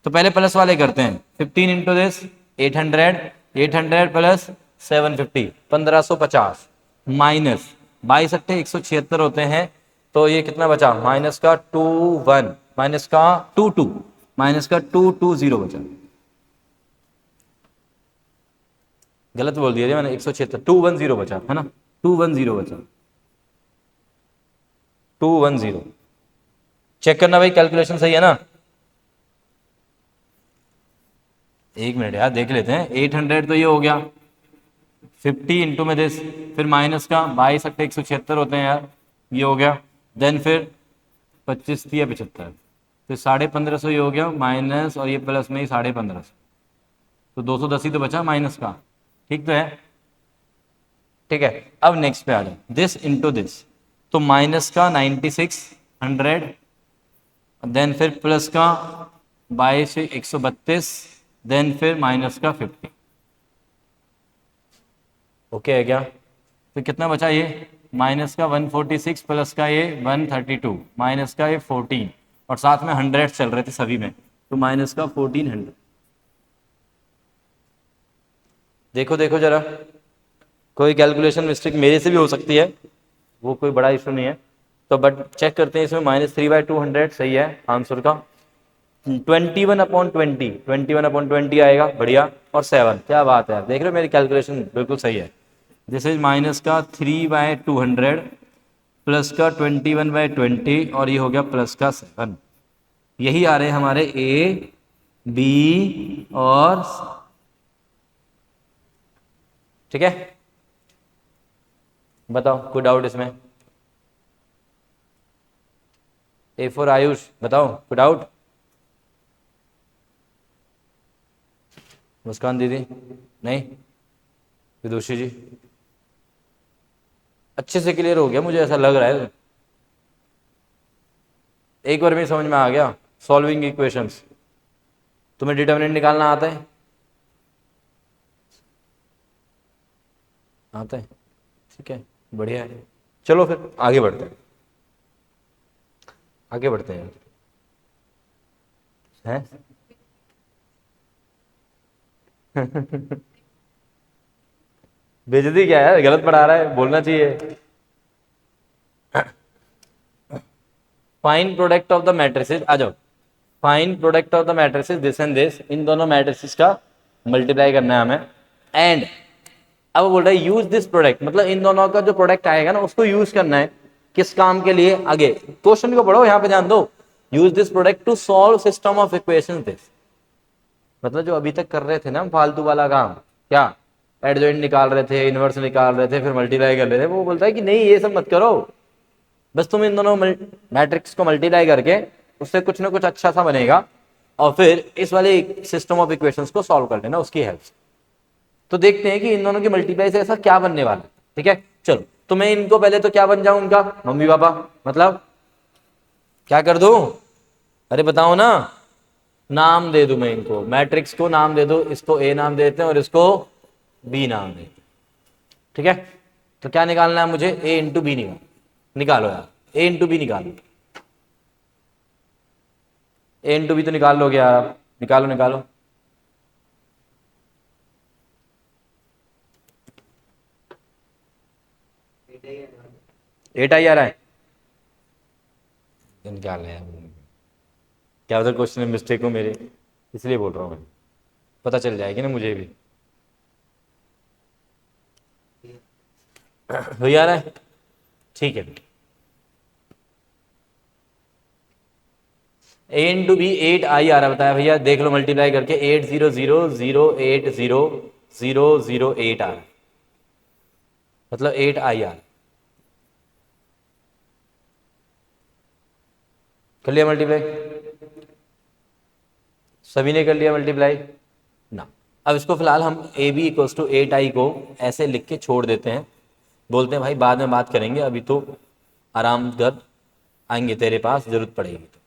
तो पहले प्लस वाले करते हैं, 15 इंटू दिस 800 प्लस 750 1550, माइनस 22 176 होते हैं, तो ये कितना बचा, माइनस का 21 माइनस का 22 माइनस का 220 बचा, गलत बोल दिया मैंने, 176 210 बचा, है ना, 210 बचा, 210। चेक करना भाई, कैलकुलेशन सही है ना, एक मिनट यार देख लेते हैं। 800 तो ये हो गया, 50 इंटू में दिस, फिर माइनस का 22 176 होते हैं यार, ये हो गया, देन फिर 25 या 75, फिर 1550 ये हो गया, माइनस और ये प्लस में ही 1550, तो 210 ही तो बचा माइनस का, ठीक तो है, ठीक है। अब नेक्स्ट पे आ जाओ, दिस इंटू दिस, तो माइनस का 9600, देन फिर प्लस का 132 देन फिर माइनस का 50, ओके है क्या, तो कितना बचा ये, माइनस का 146 प्लस का ये 132 माइनस का ये 14, और साथ में 100 चल रहे थे सभी में, तो माइनस का 1400। देखो देखो जरा, कोई कैलकुलेशन मिस्टेक मेरे से भी हो सकती है, वो कोई बड़ा इशू नहीं है, तो बट चेक करते हैं, इसमें -3/200 सही है आंसर का, 21/20 आएगा, बढ़िया, और 7, क्या बात है, देख रहे हो मेरी कैलकुलेशन बिल्कुल सही है। दिस इज माइनस का 3/200 प्लस का 21/20 और ये हो गया प्लस का 7, यही आ रहे हैं हमारे ए बी और, ठीक है, बताओ कोई डाउट इसमें, ए फॉर आयुष, बताओ कोई डाउट, मुस्कान दीदी नहीं, विदुषी जी, अच्छे से क्लियर हो गया मुझे ऐसा लग रहा है, एक बार में समझ में आ गया, सॉल्विंग इक्वेशंस, तुम्हें डिटर्मिनेंट निकालना आता है, आता है, ठीक है, बढ़िया है। चलो फिर आगे बढ़ते हैं, आगे बढ़ते हैं। बेइज्जती क्या है, गलत पढ़ा रहा है, बोलना चाहिए। Fine product of the matrices, आ जाओ। Fine product of the matrices this and this, इन दोनों मैट्रिसेस का मल्टीप्लाई करना है हमें। एंड अब बोल रहा है यूज दिस प्रोडक्ट, मतलब इन दोनों का जो प्रोडक्ट आएगा ना उसको यूज करना है। किस काम के लिए, आगे क्वेश्चन को पढ़ो, यहाँ पे ध्यान दो। Use this product to solve system of equation this, मतलब जो अभी तक कर रहे थे ना हम फालतू वाला काम, क्या एडजॉइंट निकाल रहे थे, इनवर्स निकाल रहे थे, फिर मल्टीप्लाई कर रहे थे, वो बोलता है कि नहीं ये सब मत करो, बस तुम इन दोनों मैट्रिक्स को मल्टीप्लाई करके उससे कुछ ना कुछ अच्छा सा बनेगा और फिर इस वाले सिस्टम ऑफ इक्वेशंस को सॉल्व कर लेना उसकी हेल्प से। तो देखते हैं कि इन दोनों की मल्टीप्लाई से ऐसा क्या बनने वाला है, ठीक है। चलो तो मैं इनको पहले तो क्या बन जाऊं, उनका मम्मी पापा, मतलब क्या कर दूं, अरे बताओ ना, नाम दे दूं मैं इनको, मैट्रिक्स को नाम दे दो, इसको ए नाम देते हैं और इसको बी नाम देते हैं, ठीक है। तो क्या निकालना है मुझे, ए इंटू बी निकालो यार, ए इंटू बी निकालो, ए इंटू बी तो निकाल लोगे यार आप, निकालो निकालो। एट आई आ रहा है, निकाल रहे हैं, क्या उधर क्वेश्चन में मिस्टेक हो मेरे, इसलिए बोल रहा हूँ मैं, पता चल जाएगी ना मुझे भी। वही आ रहा है, ठीक है। ए इंटू बी 8 आई आ रहा है, बताया भैया, देख लो मल्टीप्लाई करके, 800080008 आ रहा है, मतलब 8 आई आ रहा है। कर लिया मल्टीप्लाई, सभी ने कर लिया मल्टीप्लाई ना। अब इसको फिलहाल हम A B equals to 8i को ऐसे लिख के छोड़ देते हैं, बोलते हैं भाई बाद में बात करेंगे, अभी तो आराम कर आएंगे तेरे पास, जरूरत पड़ेगी तो।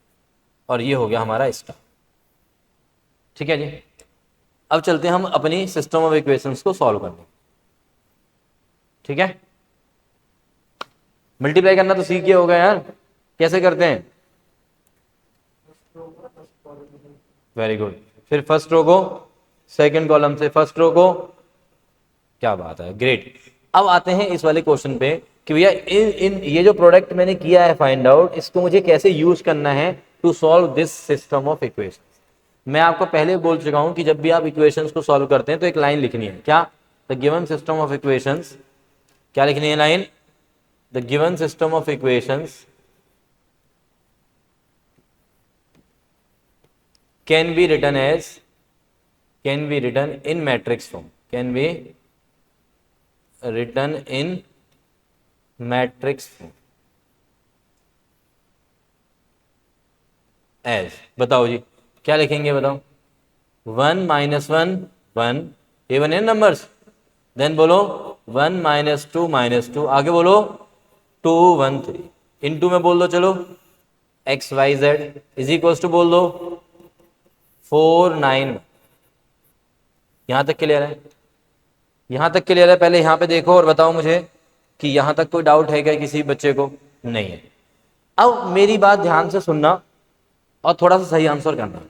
और ये हो गया हमारा इसका, ठीक है जी। अब चलते हैं हम अपनी सिस्टम ऑफ इक्वेशंस को सॉल्व करने, ठीक है। मल्टीप्लाई करना तो सीख होगा यार, कैसे करते हैं, वेरी गुड। फिर फर्स्ट रो को सेकंड कॉलम से फर्स्ट रो को, क्या बात है, ग्रेट। अब आते हैं इस वाले क्वेश्चन पे कि भैया इन ये जो प्रोडक्ट मैंने किया है फाइंड आउट, इसको मुझे कैसे यूज करना है to solve this system of equation. मैं आपको पहले बोल चुका हूं कि जब भी आप इक्वेशंस को सॉल्व करते हैं तो एक लाइन लिखनी है, क्या, the given system of equations, क्या लिखनी है line, the given system of equations can be written in matrix form, can be written in matrix form as, बताओ जी क्या लिखेंगे, बताओ, 1 -1 1, ये बने नंबर्स, देन बोलो 1 -2 -2, आगे बोलो 2 1 3, इनटू में बोल दो, चलो x y z is equals to बोल दो 4 9, यहां तक क्लियर है, यहां तक क्लियर है। पहले यहां पे देखो और बताओ मुझे कि यहां तक कोई डाउट है क्या किसी बच्चे को, नहीं है। अब मेरी बात ध्यान से सुनना और थोड़ा सा सही आंसर करना,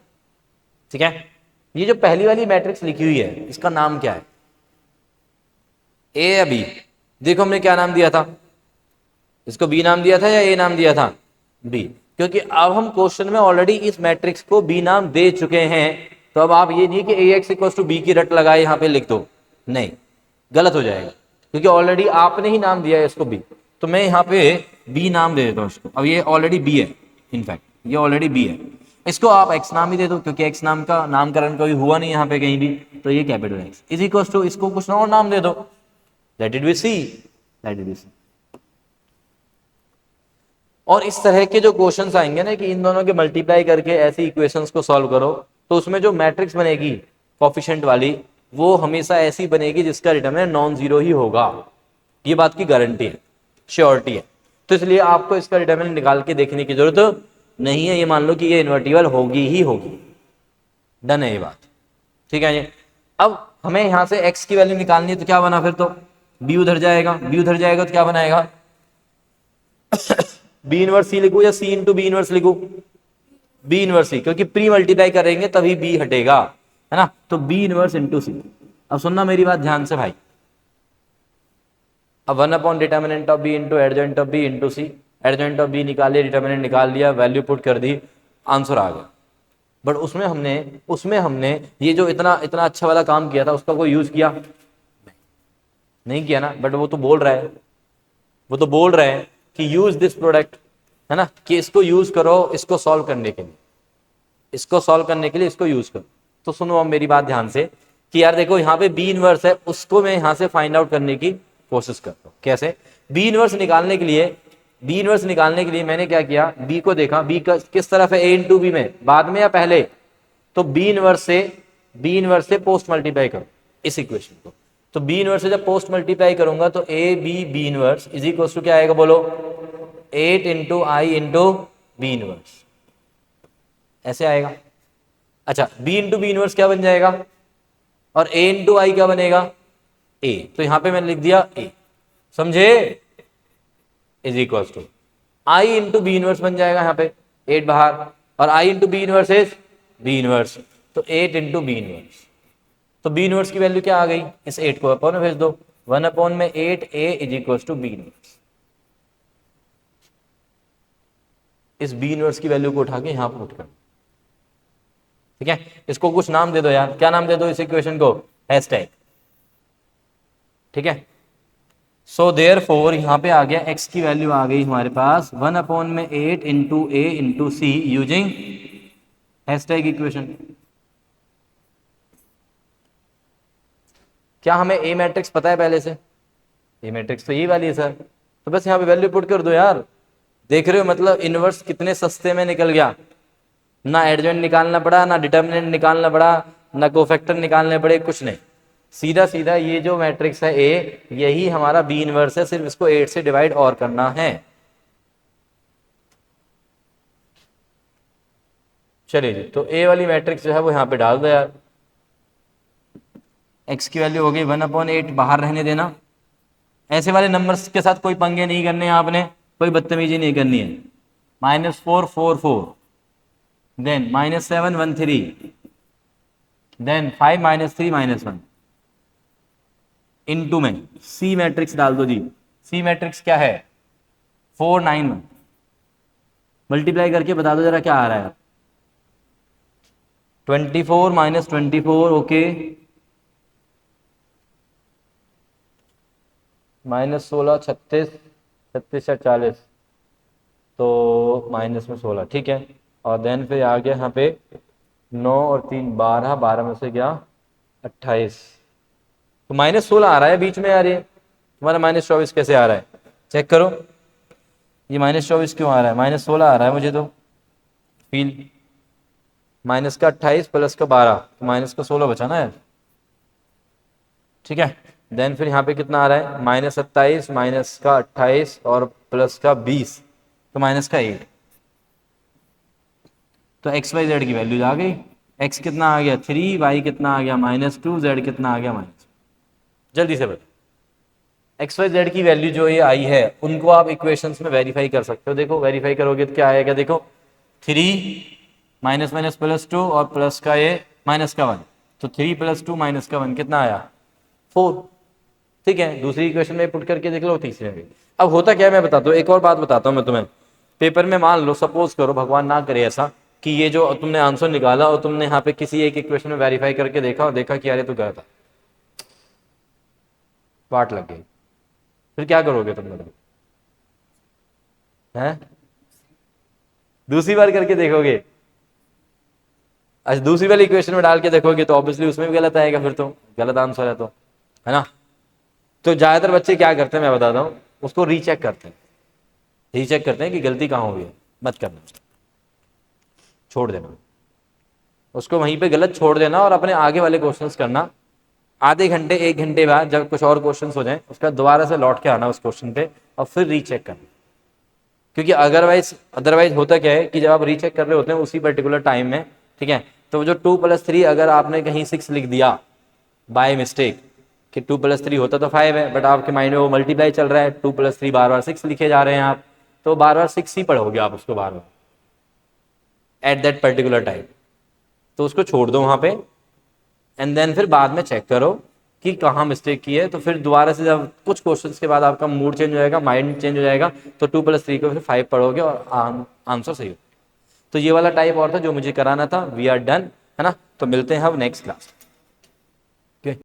ठीक है। ये जो पहली वाली मैट्रिक्स लिखी हुई है इसका नाम क्या है, ए या बी, देखो हमने क्या नाम दिया था, इसको बी नाम दिया था या ए नाम दिया था, बी, क्योंकि अब हम क्वेश्चन में ऑलरेडी इस मैट्रिक्स को बी नाम दे चुके हैं। तो अब आप ये नहीं कि ए एक्स इक्वल टू बी की रट लगाए यहां पे लिख दो, नहीं, गलत हो जाएगा, क्योंकि ऑलरेडी आपने ही नाम दिया है इसको बी, तो मैं यहाँ पे बी नाम दे देता हूँ इसको। अब ये ऑलरेडी बी है, इनफैक्ट ये ऑलरेडी बी है, इसको आप एक्स नाम ही दे दो, क्योंकि एक्स नाम का नामकरण कभी हुआ नहीं यहाँ पे कहीं भी, तो ये capital X is equal to, इसको कुछ और नाम दे दो, let it be C, let it be C. और इस तरह के जो क्वेश्चंस आएंगे ना कि इन दोनों के मल्टीप्लाई करके ऐसी इक्वेशंस को सॉल्व करो, तो उसमें जो मैट्रिक्स बनेगी कोफिशिएंट वाली, वो हमेशा ऐसी बनेगी जिसका डिटरमिनेंट नॉन जीरो ही होगा, ये बात की गारंटी है, श्योरिटी है। तो इसलिए आपको इसका डिटरमिनेंट निकाल के देखने की जरूरत नहीं है, ये मान लो कि ये इन्वर्टिबल होगी ही होगी, डन है ये बात, ठीक है। ये अब हमें यहां से x की वैल्यू निकालनी है, तो क्या बना फिर, तो बी उधर जाएगा, बी उधर जाएगा तो क्या बनाएगा, बी इनवर्स सी लिखूं या सी इंटू बी इनवर्स लिखूं, बी इनवर्स सी, क्योंकि प्री मल्टीप्लाई करेंगे तभी बी हटेगा, है ना, तो बी इनवर्स इंटू सी। अब सुनना मेरी बात ध्यान से भाई, अब 1 upon determinant of B into adjoint of B into C, adjoint of B निकाल लिया, डिटर्मिनेंट निकाल लिया, वैल्यू पुट कर दी, आंसर आ गया। बट उसमें हमने ये जो इतना इतना अच्छा वाला काम किया था उसका कोई यूज किया नहीं किया ना, बट वो तो बोल रहा है, वो तो बोल रहे हैं कि यूज दिस प्रोडक्ट, है ना, कि इसको यूज करो, इसको सॉल्व करने के लिए, इसको सॉल्व करने के लिए इसको यूज करो। तो सुनो अब मेरी बात ध्यान से कि यार देखो यहाँ पे बी इनवर्स है, उसको मैं यहाँ से फाइंड आउट करने की कोशिश करता हूँ। कैसे? बी इनवर्स निकालने के लिए मैंने क्या किया, बी को देखा, बी का किस तरफ है, ए इंटू बी में, बाद में या पहले, तो बी इनवर्स से पोस्ट मल्टीप्लाई करो इस इक्वेशन को। तो बी इनवर्स से जब पोस्ट मल्टीप्लाई करूंगा तो A B inverse is equal to क्या आएगा बोलो, 8 into I into B inverse, ऐसे आएगा। अच्छा, बी इंटू बी इनवर्स क्या बन जाएगा, और ए इंटू आई क्या बनेगा, ए, तो यहां पे मैंने लिख दिया ए, समझे, is equal to I into B inverse बन जाएगा, यहाँ पे 8 बाहर, और I into B inverse is B inverse, तो 8 इंटू बी इनवर्स, तो बी इनवर्स की वैल्यू क्या आ गई, इस 8 को अपॉन में भेज दो, 1 अपॉन में 8 A is equal to B inverse. इस बी इनवर्स की वैल्यू को उठा के यहां पुट कर, ठीक है, इसको कुछ नाम दे दो यार, क्या नाम दे दो इस इक्वेशन को, हैशटैग, ठीक है। सो देयरफॉर यहां पे आ गया, x की वैल्यू आ गई हमारे पास 1 अपॉन में 8 इंटू ए इंटू सी यूजिंग हैशटैग इक्वेशन। क्या हमें ए मैट्रिक्स पता है पहले से, ए मैट्रिक्स तो यही वाली है सर, तो बस यहाँ पे वैल्यू पुट कर दो यार। देख रहे हो मतलब इनवर्स कितने सस्ते में निकल गया, ना एडजॉइंट निकालना पड़ा, ना डिटर्मिनेंट निकालना पड़ा, ना कोफैक्टर निकालने पड़े, कुछ नहीं, सीधा सीधा ये जो मैट्रिक्स है ए, यही हमारा बी इनवर्स है, सिर्फ इसको 8 से डिवाइड और करना है। चलिए जी, तो ए वाली मैट्रिक्स जो है वो यहाँ पे डाल दो यार। एक्स की वैल्यू हो गई 1/8, बाहर रहने देना, ऐसे वाले नंबर्स के साथ कोई पंगे नहीं करने हैं आपने, कोई बदतमीजी नहीं करनी है। -4 4 4, देन -7 1 3, देन 5 -3 -1, इनटू में सी मैट्रिक्स डाल दो जी। सी मैट्रिक्स क्या है, 4 9 1, मल्टीप्लाई करके बता दो जरा क्या आ रहा है। 24 -24, ओके, -16 36, 36 या 40, तो माइनस में 16, ठीक है, और देन फिर आ गया यहाँ पे 9 और 3 12, 12 में से क्या 28, तो -16 आ रहा है बीच में यार, ये तुम्हारा -24 कैसे आ रहा है, चेक करो, ये -24 क्यों आ रहा है, -16 आ रहा है मुझे तो फील, माइनस का 28 प्लस का 12, तो माइनस का 16 बचा ना यार, ठीक है। देन फिर यहाँ पे कितना आ रहा है, -27 माइनस का 28 और प्लस का 20, तो माइनस का 8, तो एक्स वाई जेड की वैल्यू आ गई, एक्स कितना आ गया 3, वाई कितना आ गया -2, जेड कितना आ गया -। जल्दी से बता, एक्स वाई जेड की वैल्यू जो ये आई है उनको आप इक्वेशंस में वेरीफाई कर सकते हो। देखो वेरीफाई करोगे तो क्या आएगा, देखो 3 माइनस माइनस +2 और प्लस का ये -1, तो 3 + 2 -1 कितना आया 4, ठीक है। दूसरी इक्वेशन में पुट करके देख लो, तीसरे में। अब होता क्या है मैं बताता हूँ, एक और बात बताता हूँ मैं तुम्हें, पेपर में मान लो सपोज करो, भगवान ना करे ऐसा, कि ये जो तुमने आंसर निकाला और तुमने यहाँ पे किसी एक इक्वेशन में वेरीफाई करके देखा और देखा कि अरे तो गया था, वाट लग गई, फिर क्या करोगे तुम लोग, हैं? दूसरी बार करके देखोगे, अच्छा दूसरी वाली इक्वेशन में डाल के देखोगे तो ऑब्वियसली उसमें भी गलत आएगा, फिर तो गलत आंसर है, तो है ना। तो ज्यादातर बच्चे क्या करते हैं मैं बताता हूँ, उसको रीचेक करते हैं कि गलती कहाँ हुई है, मत करना, छोड़ देना उसको, वहीं पे गलत छोड़ देना और अपने आगे वाले क्वेश्चंस करना। आधे घंटे 1 घंटे बाद जब कुछ और क्वेश्चंस हो जाएं उसका दोबारा से लौट के आना उस क्वेश्चन पे और फिर रीचेक करना, क्योंकि अदरवाइज होता क्या है कि जब आप रीचेक कर रहे होते हैं उसी पर्टिकुलर टाइम में, ठीक है, तो जो 2 + 3 अगर आपने कहीं 6 लिख दिया बाय मिस्टेक, कि 2+3 होता तो 5 है, बट आपके माइंड में वो मल्टीप्लाई चल रहा है, 2+3 बार बार 6 लिखे जा रहे हैं आप, तो बार बार 6 ही पढ़ोगे आप उसको बार बार एट दैट पर्टिकुलर टाइम। तो उसको छोड़ दो वहाँ पे, एंड देन फिर बाद में चेक करो कि कहाँ मिस्टेक की है। तो फिर दोबारा से जब कुछ क्वेश्चंस के बाद आपका मूड चेंज हो जाएगा, माइंड चेंज हो जाएगा, तो 2+3 को फिर 5 पढ़ोगे और आंसर सही हो। तो ये वाला टाइप और था जो मुझे कराना था। वी आर डन, है ना। तो मिलते हैं हम नेक्स्ट क्लास।